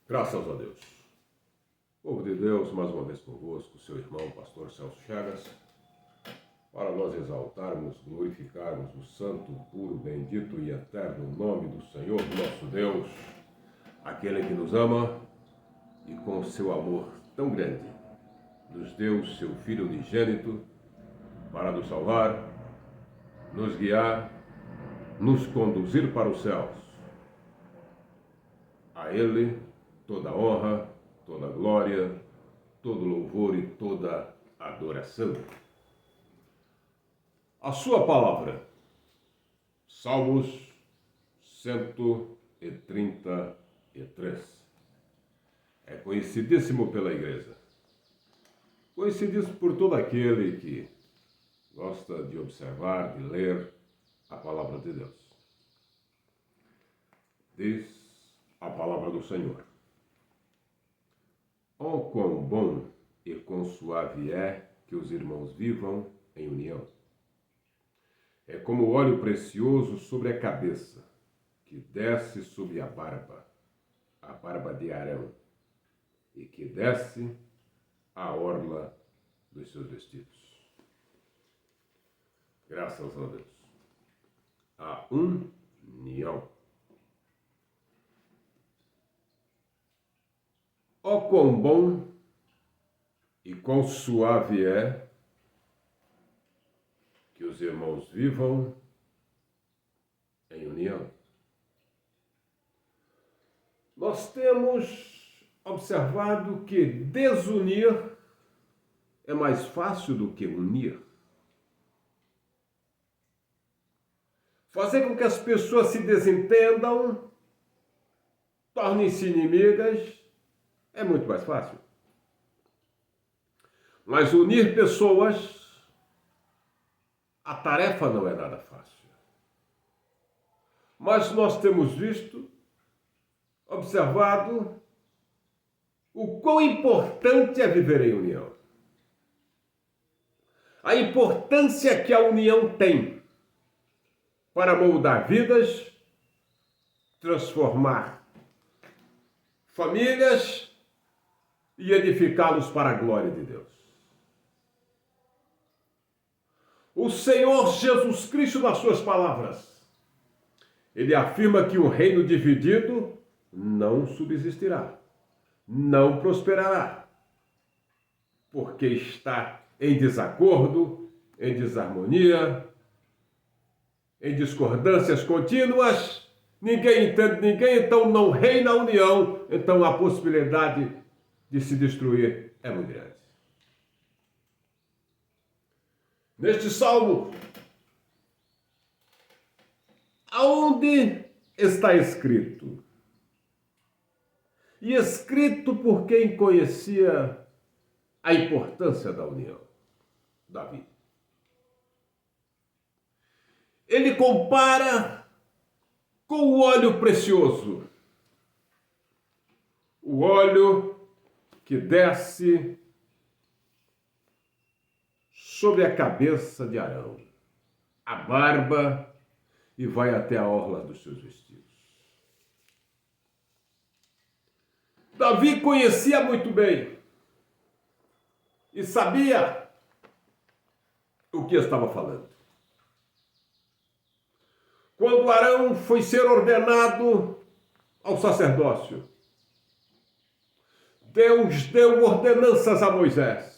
Graças a Deus. Povo de Deus, mais uma vez convosco, seu irmão, pastor Celso Chagas, para nós exaltarmos, glorificarmos o santo, puro, bendito e eterno nome do Senhor, nosso Deus, aquele que nos ama e com seu amor tão grande nos deu o seu Filho unigênito para nos salvar, nos guiar, nos conduzir para os céus. A Ele toda honra, toda glória, todo louvor e toda adoração. A sua palavra, Salmos 133, é conhecidíssimo pela igreja, conhecidíssimo por todo aquele que gosta de observar, de ler a palavra de Deus. Diz a palavra do Senhor: Oh, quão bom e quão suave é que os irmãos vivam em união. É como óleo precioso sobre a cabeça, que desce sobre a barba de Arão, e que desce à orla dos seus vestidos. Graças a Deus. A união. Ó, quão bom e quão suave é que os irmãos vivam em união. Nós temos observado que desunir é mais fácil do que unir. Fazer com que as pessoas se desentendam, tornem-se inimigas, é muito mais fácil. Mas unir pessoas, a tarefa não é nada fácil. Mas nós temos visto, observado, o quão importante é viver em união. A importância que a união tem para moldar vidas, transformar famílias e edificá-los para a glória de Deus. O Senhor Jesus Cristo, nas suas palavras, ele afirma que um reino dividido não subsistirá, não prosperará, porque está em desacordo, em desarmonia, em discordâncias contínuas, ninguém entende ninguém, então não reina a união, então a possibilidade de se destruir é muito grande. Neste salmo, aonde está escrito? E escrito por quem conhecia a importância da união, Davi. Ele compara com o óleo precioso, o óleo que desce sobre a cabeça de Arão, a barba, e vai até a orla dos seus vestidos. Davi conhecia muito bem e sabia o que estava falando. Quando Arão foi ser ordenado ao sacerdócio, Deus deu ordenanças a Moisés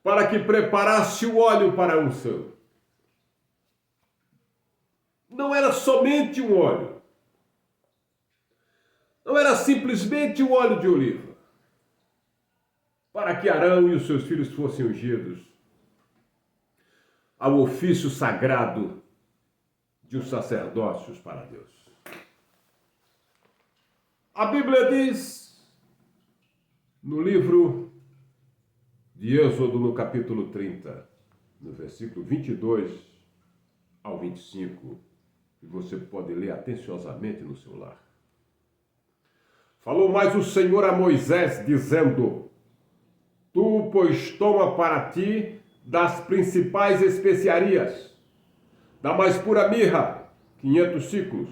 para que preparasse o óleo para a unção. Não era somente um óleo. Não era simplesmente o óleo de oliva. Para que Arão e os seus filhos fossem ungidos ao ofício sagrado de os sacerdócios para Deus. A Bíblia diz, no livro de Êxodo, no capítulo 30, no versículo 22 ao 25, e você pode ler atenciosamente no seu lar. Falou mais o Senhor a Moisés, dizendo: Tu, pois, toma para ti das principais especiarias, da mais pura mirra, 500 siclos,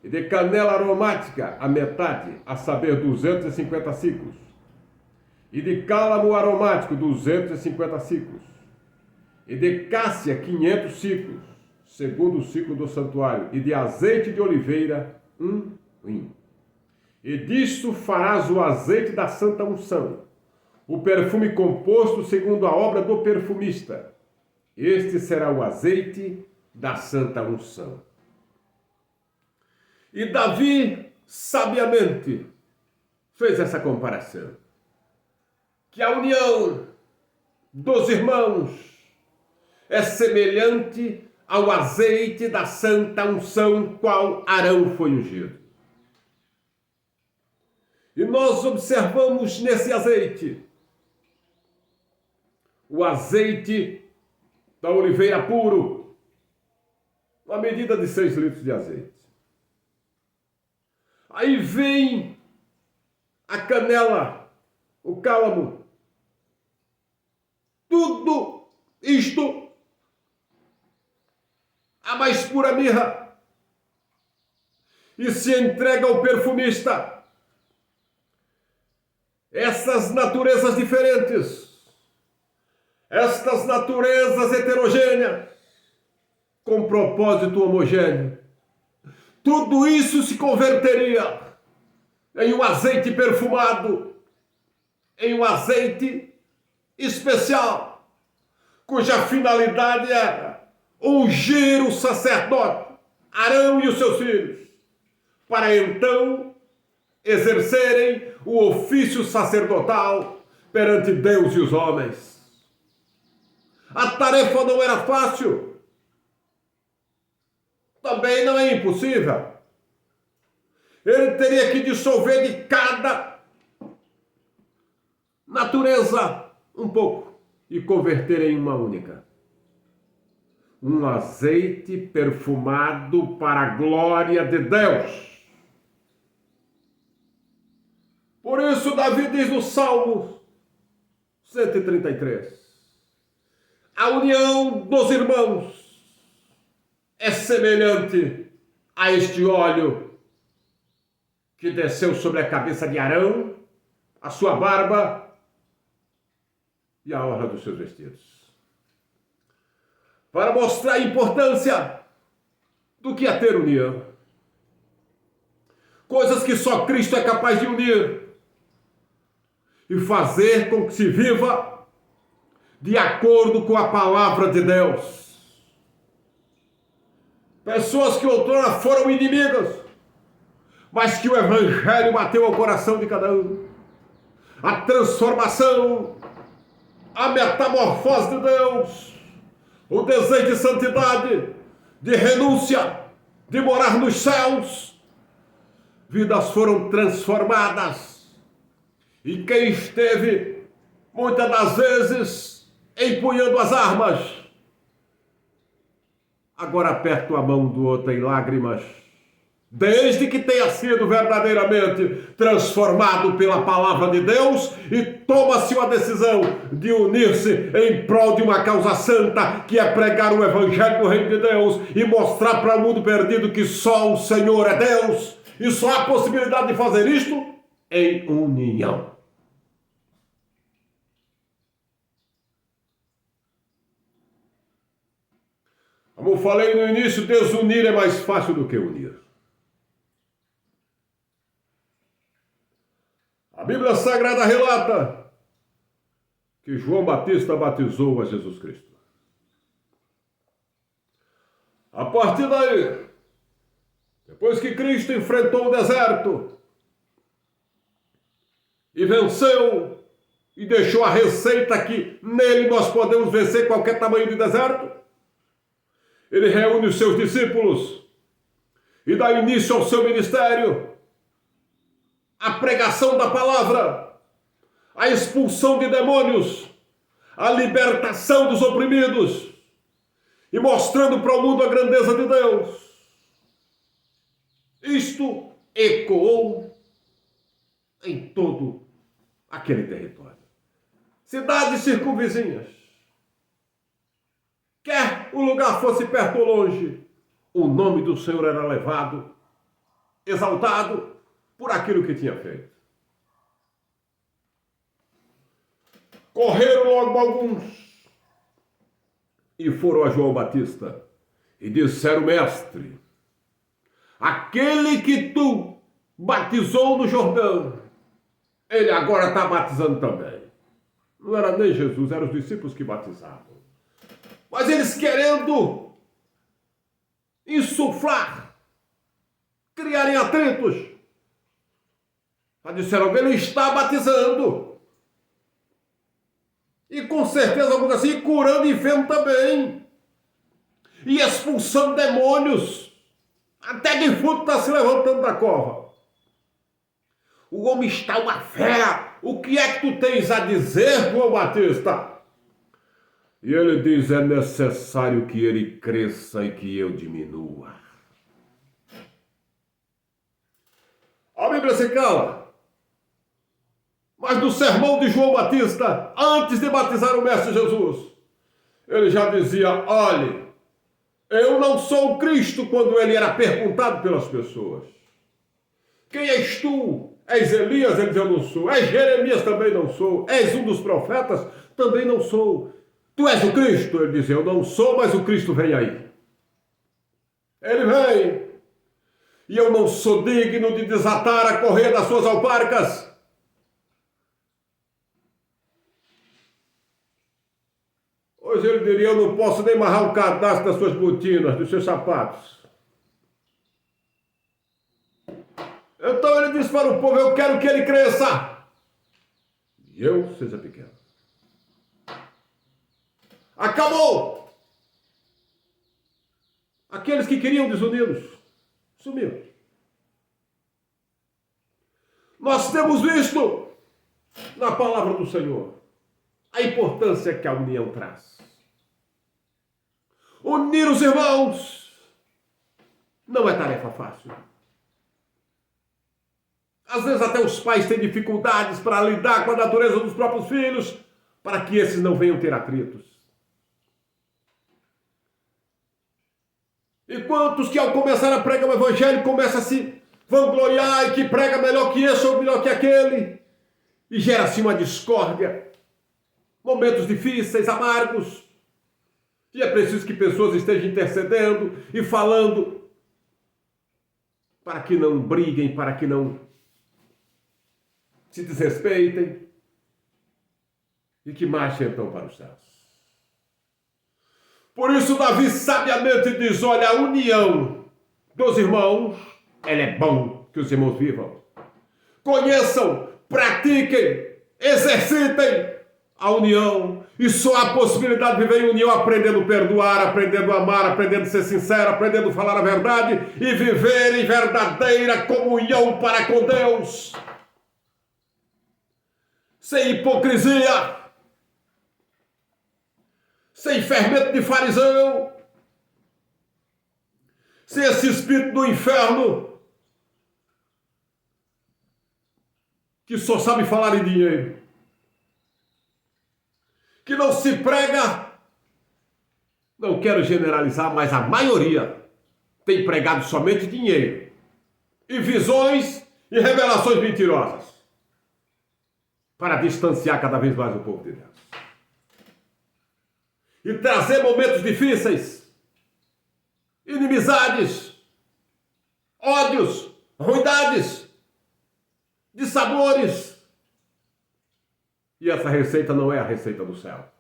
e de canela aromática a metade, a saber, 250 siclos, e de cálamo aromático, 250 siclos, e de cássia, 500 siclos, segundo o ciclo do santuário, e de azeite de oliveira, 1 hin. E disto farás o azeite da santa unção, o perfume composto segundo a obra do perfumista. Este será o azeite da santa unção. E Davi, sabiamente, fez essa comparação, que a união dos irmãos é semelhante ao azeite da santa unção, qual Arão foi ungido. E nós observamos nesse azeite, o azeite da oliveira puro, uma medida de 6 litros de azeite. Aí vem a canela, o cálamo, tudo isto, a mais pura mirra, e se entrega ao perfumista. Essas naturezas diferentes, estas naturezas heterogêneas, com propósito homogêneo, tudo isso se converteria em um azeite perfumado, em um azeite especial, cuja finalidade era ungir o sacerdote, Arão e os seus filhos, para então exercerem o ofício sacerdotal perante Deus e os homens. A tarefa não era fácil, também não é impossível. Ele teria que dissolver de cada natureza um pouco e converter em uma única. Um azeite perfumado para a glória de Deus. Por isso Davi diz no Salmo 133, a união dos irmãos é semelhante a este óleo que desceu sobre a cabeça de Arão, a sua barba e a orla dos seus vestidos. Para mostrar a importância do que é ter união. Coisas que só Cristo é capaz de unir e fazer com que se viva de acordo com a palavra de Deus. Pessoas que outrora foram inimigas, mas que o Evangelho bateu ao coração de cada um. A transformação, a metamorfose de Deus, o desejo de santidade, de renúncia, de morar nos céus. Vidas foram transformadas. E quem esteve, muitas das vezes, empunhando as armas, agora aperta a mão do outro em lágrimas, desde que tenha sido verdadeiramente transformado pela palavra de Deus e toma-se uma decisão de unir-se em prol de uma causa santa, que é pregar o Evangelho do Reino de Deus e mostrar para o mundo perdido que só o Senhor é Deus e só há possibilidade de fazer isto em união. Como eu falei no início, desunir é mais fácil do que unir. A Bíblia Sagrada relata que João Batista batizou a Jesus Cristo. A partir daí, depois que Cristo enfrentou o deserto e venceu e deixou a receita que nele nós podemos vencer qualquer tamanho de deserto, ele reúne os seus discípulos e dá início ao seu ministério, a pregação da palavra, a expulsão de demônios, a libertação dos oprimidos e mostrando para o mundo a grandeza de Deus. Isto ecoou em todo aquele território. Cidades circunvizinhas. Quer o lugar fosse perto ou longe, o nome do Senhor era levado exaltado por aquilo que tinha feito. Correram logo alguns e foram a João Batista e disseram: mestre, aquele que tu batizou no Jordão, ele agora está batizando também. Não era nem Jesus, eram os discípulos que batizavam. Mas eles querendo insuflar, criarem atritos. Mas disseram: ele está batizando. E com certeza alguns assim, curando enfermo também. E expulsando demônios. Até defunto está se levantando da cova. O homem está uma fera. O que é que tu tens a dizer, João Batista? E ele diz: é necessário que ele cresça e que eu diminua. A Bíblia se cala. Mas no sermão de João Batista, antes de batizar o Mestre Jesus, ele já dizia: olhe, eu não sou o Cristo, quando ele era perguntado pelas pessoas. Quem és tu? És Elias? Ele diz: eu não sou. És Jeremias? Também não sou. És um dos profetas? Também não sou. Tu és o Cristo? Ele diz: eu não sou, mas o Cristo vem aí. Ele vem. E eu não sou digno de desatar a correia das suas alparcas. Hoje ele diria: eu não posso nem amarrar o cadastro das suas botinas, dos seus sapatos. Então ele disse para o povo: eu quero que ele cresça e eu seja pequeno. Acabou! Aqueles que queriam desuni-los sumiram. Nós temos visto na palavra do Senhor a importância que a união traz. Unir os irmãos não é tarefa fácil. Às vezes até os pais têm dificuldades para lidar com a natureza dos próprios filhos, para que esses não venham ter atritos. E quantos que ao começar a pregar o evangelho começam a se vangloriar e que prega melhor que esse ou melhor que aquele, e gera assim uma discórdia, momentos difíceis, amargos, e é preciso que pessoas estejam intercedendo e falando para que não briguem, para que não se desrespeitem e que marchem então para os céus. Por isso Davi sabiamente diz: olha, a união dos irmãos, ela é bom que os irmãos vivam. Conheçam, pratiquem, exercitem a união. E só há possibilidade de viver em união aprendendo a perdoar, aprendendo a amar, aprendendo a ser sincero, aprendendo a falar a verdade e viver em verdadeira comunhão para com Deus. Sem hipocrisia, sem fermento de fariseu, sem esse espírito do inferno que só sabe falar em dinheiro, que não se prega, não quero generalizar, mas a maioria tem pregado somente dinheiro e visões e revelações mentirosas para distanciar cada vez mais o povo de Deus e trazer momentos difíceis, inimizades, ódios, ruindades, dissabores. E essa receita não é a receita do céu.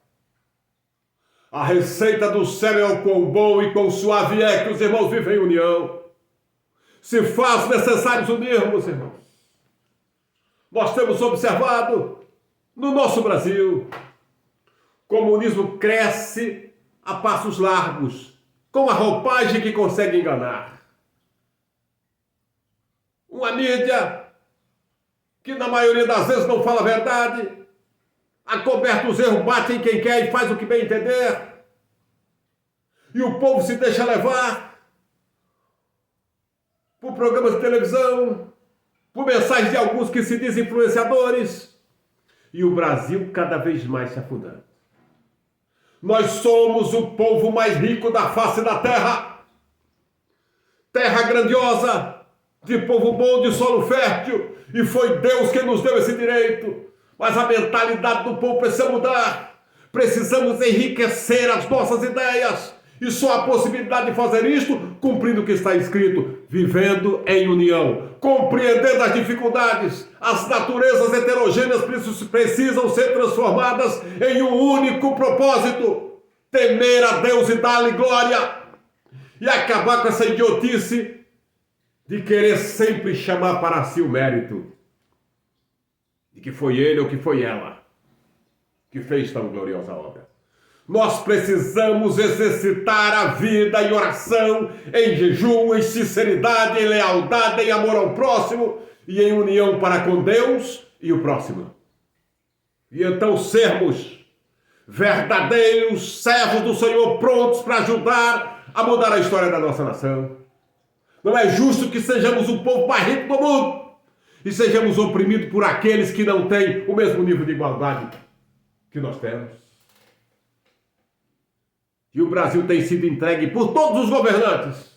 A receita do céu é o quão bom e quão suave é que os irmãos vivem em união. Se faz necessário unirmos, irmãos. Nós temos observado no nosso Brasil, o comunismo cresce a passos largos, com a roupagem que consegue enganar. Uma mídia que na maioria das vezes não fala a verdade, acoberta os erros, bate em quem quer e faz o que bem entender. E o povo se deixa levar por programas de televisão, por mensagens de alguns que se dizem influenciadores. E o Brasil cada vez mais se afundando. Nós somos o povo mais rico da face da terra. Terra grandiosa, de povo bom, de solo fértil, e foi Deus quem nos deu esse direito. Mas a mentalidade do povo precisa mudar. Precisamos enriquecer as nossas ideias. E só a possibilidade de fazer isto cumprindo o que está escrito, vivendo em união, compreendendo as dificuldades. As naturezas heterogêneas precisam ser transformadas em um único propósito: temer a Deus e dar-lhe glória. E acabar com essa idiotice de querer sempre chamar para si o mérito de que foi ele ou que foi ela que fez tão gloriosa obra. Nós precisamos exercitar a vida em oração, em jejum, em sinceridade, em lealdade, em amor ao próximo e em união para com Deus e o próximo. E então sermos verdadeiros servos do Senhor, prontos para ajudar a mudar a história da nossa nação. Não é justo que sejamos o povo mais rico do mundo e sejamos oprimidos por aqueles que não têm o mesmo nível de igualdade que nós temos. E o Brasil tem sido entregue por todos os governantes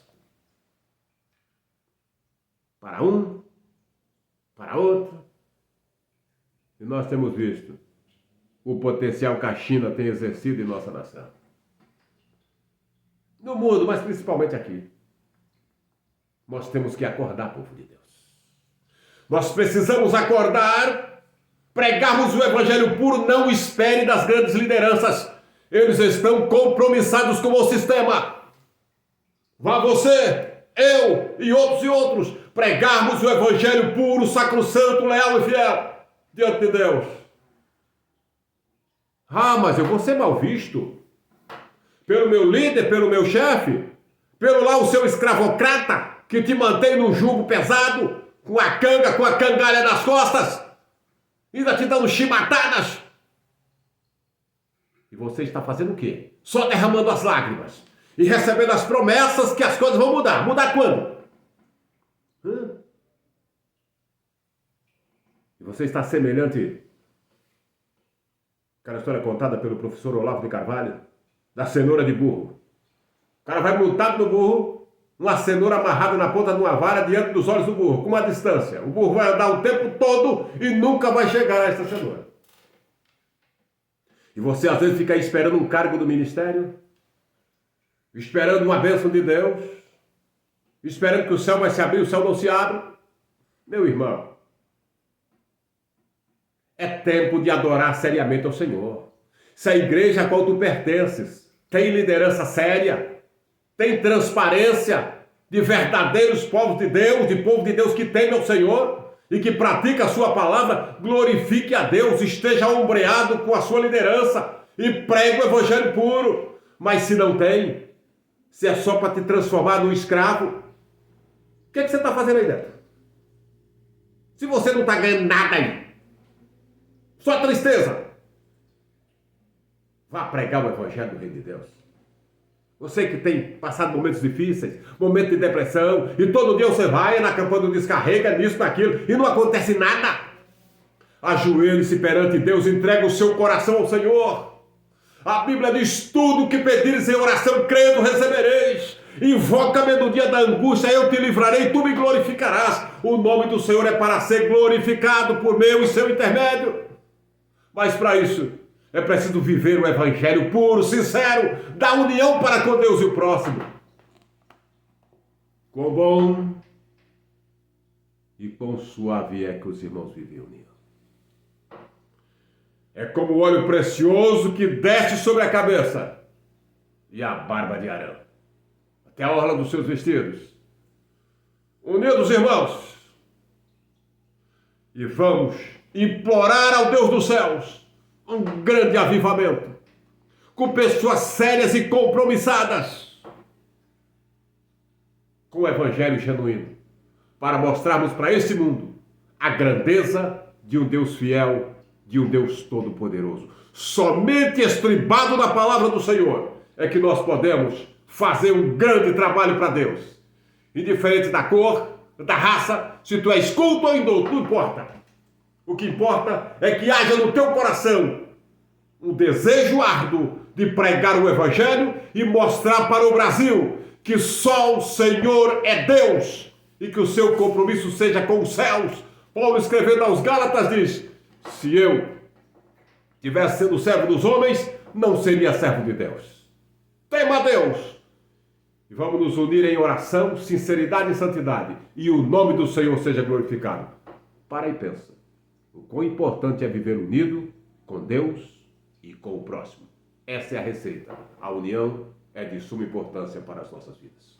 para um, para outro. E nós temos visto o potencial que a China tem exercido em nossa nação. No mundo, mas principalmente aqui. Nós temos que acordar, povo de Deus. Nós precisamos acordar, pregarmos o evangelho puro. Não espere das grandes lideranças. Eles estão compromissados com o sistema. Vá você, eu e outros pregarmos o evangelho puro, sacrossanto, leal e fiel diante de Deus. Ah, mas eu vou ser mal visto pelo meu líder, pelo meu chefe, pelo lá o seu escravocrata que te mantém num jugo pesado, com a cangalha nas costas, ainda te dando chibatadas. E você está fazendo o quê? Só derramando as lágrimas e recebendo as promessas que as coisas vão mudar. Mudar quando? E você está semelhante àquela história contada pelo professor Olavo de Carvalho, da cenoura de burro. O cara vai montado no burro, uma cenoura amarrada na ponta de uma vara diante dos olhos do burro, com uma distância. O burro vai andar o tempo todo e nunca vai chegar a essa cenoura. E você às vezes fica aí esperando um cargo do ministério, esperando uma bênção de Deus, esperando que o céu vai se abrir, o céu não se abre. Meu irmão, é tempo de adorar seriamente ao Senhor. Se a igreja a qual tu pertences tem liderança séria, tem transparência de verdadeiros povos de Deus que teme ao Senhor e que pratica a sua palavra, glorifique a Deus, esteja ombreado com a sua liderança e pregue o evangelho puro. Mas se não tem, se é só para te transformar num escravo, o que você está fazendo aí dentro? Se você não está ganhando nada aí, só tristeza, vá pregar o evangelho do Reino de Deus. Você que tem passado momentos difíceis, momentos de depressão, e todo dia você vai na campanha do descarrega, nisso, naquilo, e não acontece nada. Ajoelhe-se perante Deus, entrega o seu coração ao Senhor. A Bíblia diz: tudo o que pedires em oração, crendo, recebereis. Invoca-me no dia da angústia, eu te livrarei, tu me glorificarás. O nome do Senhor é para ser glorificado por meu e seu intermédio. Mas para isso, é preciso viver o evangelho puro, sincero, da união para com Deus e o próximo. Quão bom e quão suave é que os irmãos vivem unidos. É como o óleo precioso que desce sobre a cabeça e a barba de Arão, até a orla dos seus vestidos. Unidos, irmãos, e vamos implorar ao Deus dos céus um grande avivamento, com pessoas sérias e compromissadas com o evangelho genuíno, para mostrarmos para esse mundo a grandeza de um Deus fiel, de um Deus todo-poderoso. Somente estribado na palavra do Senhor é que nós podemos fazer um grande trabalho para Deus. Indiferente da cor, da raça, se tu és culto ou indulto, não importa. O que importa é que haja no teu coração um desejo árduo de pregar o evangelho e mostrar para o Brasil que só o Senhor é Deus e que o seu compromisso seja com os céus. Paulo, escrevendo aos Gálatas, diz: se eu tivesse sido servo dos homens, não seria servo de Deus. Tema a Deus e vamos nos unir em oração, sinceridade e santidade, e o nome do Senhor seja glorificado. Para e pensa. O quão importante é viver unido com Deus e com o próximo. Essa é a receita. A união é de suma importância para as nossas vidas.